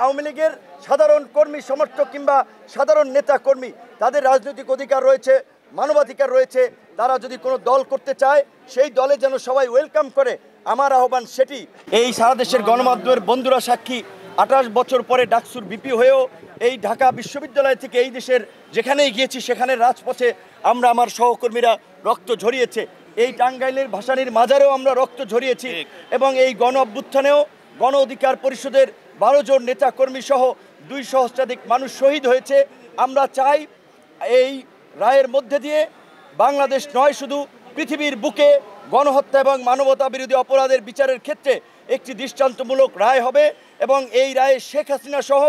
আওয়ামী লীগের সাধারণ কর্মী সমর্থক কিংবা সাধারণ নেতা কর্মী তাদের রাজনৈতিক অধিকার রয়েছে, মানবাধিকার রয়েছে। তারা যদি কোনো দল করতে চায় সেই দলে যেন সবাই ওয়েলকাম করে, আমার আহ্বান সেটি। এই সারা দেশের গণমাধ্যমের বন্ধুরা সাক্ষী, 28 বছর পরে ডাকসুর ভিপি হয়েও এই ঢাকা বিশ্ববিদ্যালয় থেকে এই দেশের যেখানেই গিয়েছি সেখানে রাজপথে আমার সহকর্মীরা রক্ত ঝরিয়েছে। এই টাঙ্গাইলের ভাসানীর মাজারেও আমরা রক্ত ঝরিয়েছি এবং এই গণ অভ্যুত্থানেও গণ অধিকার পরিষদের 12 জন নেতা কর্মী সহ 200 সহস্রাধিক মানুষ শহীদ হয়েছে। আমরা চাই এই রায়ের মধ্যে দিয়ে বাংলাদেশ নয়, শুধু পৃথিবীর বুকে গণহত্যা এবং মানবতা বিরোধী অপরাধের বিচারের ক্ষেত্রে একটি দৃষ্টান্তমূলক রায় হবে এবং এই রায়ে শেখ হাসিনা সহ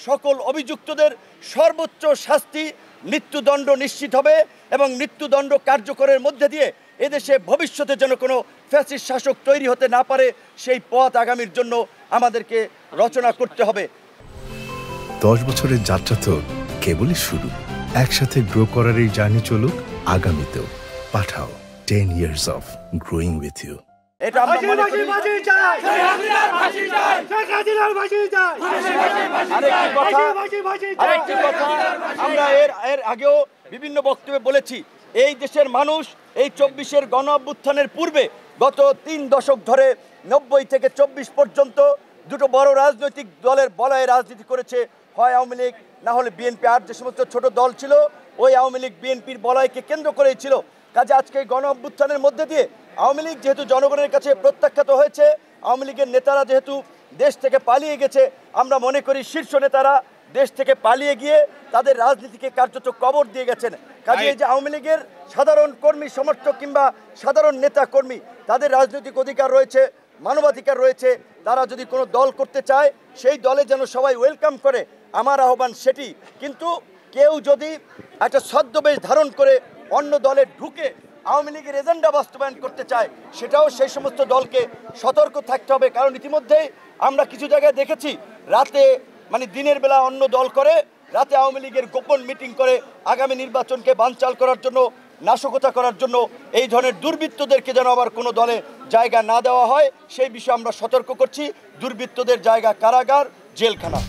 সকল অভিযুক্তদের সর্বোচ্চ শাস্তি মৃত্যুদণ্ড নিশ্চিত হবে এবং মৃত্যুদণ্ড কার্যকরের মধ্যে দিয়ে এদেশে ভবিষ্যতে যেন কোনো ফ্যাসিস্ট শাসক তৈরি হতে না পারে সেই পথ আগামীর জন্য আমাদেরকে রচনা করতে হবে। 10 বছরের যাত্রা তো কেবলই শুরু। একসাথে গ্রো করার এই জার্নি চলুক আগামীতেও। পাঠাও 10 years of growing with you. এটা আমরা মনে করি। আরেকটি কথা আমরা এর আগেও বিভিন্ন বক্তব্যে বলেছি, এই দেশের মানুষ এই 24-এর গণ অভ্যুত্থানের পূর্বে গত 3 দশক ধরে 90 থেকে 24 পর্যন্ত দুটো বড় রাজনৈতিক দলের বলয়ে রাজনীতি করেছে, হয় আওয়ামী লীগ না হলে বিএনপি। আর যে সমস্ত ছোট দল ছিল ওই আওয়ামী লীগ বিএনপির বলয়কে কেন্দ্র করেই ছিল। কাজে আজকে গণ অভ্যুত্থানের মধ্যে দিয়ে আওয়ামী লীগ যেহেতু জনগণের কাছে প্রত্যাখ্যাত হয়েছে, আওয়ামী লীগের নেতারা যেহেতু দেশ থেকে পালিয়ে গেছে, আমরা মনে করি শীর্ষ নেতারা দেশ থেকে পালিয়ে গিয়ে তাদের রাজনীতিকে কার্যত কবর দিয়ে গেছেন। কাজে এই যে আওয়ামী লীগের সাধারণ কর্মী সমর্থক কিংবা সাধারণ নেতা কর্মী তাদের রাজনৈতিক অধিকার রয়েছে, মানবাধিকার রয়েছে। তারা যদি কোনো দল করতে চায় সেই দলে যেন সবাই ওয়েলকাম করে, আমার আহ্বান সেটি। কিন্তু কেউ যদি একটা ছদ্মবেশ ধারণ করে অন্য দলে ঢুকে আওয়ামী লীগের এজেন্ডা বাস্তবায়ন করতে চায়, সেটাও সেই সমস্ত দলকে সতর্ক থাকতে হবে। কারণ ইতিমধ্যেই আমরা কিছু জায়গায় দেখেছি রাতে দিনের বেলা অন্য দল করে, রাতে আওয়ামী লীগের গোপন মিটিং করে আগামী নির্বাচনকে বানচাল করার জন্য, নাশকতা করার জন্য। এই ধরনের দুর্বৃত্তদেরকে যেন আবার কোনো দলে জায়গা না দেওয়া হয় সেই বিষয়ে আমরা সতর্ক করছি। দুর্বৃত্তদের জায়গা কারাগার, জেলখানা।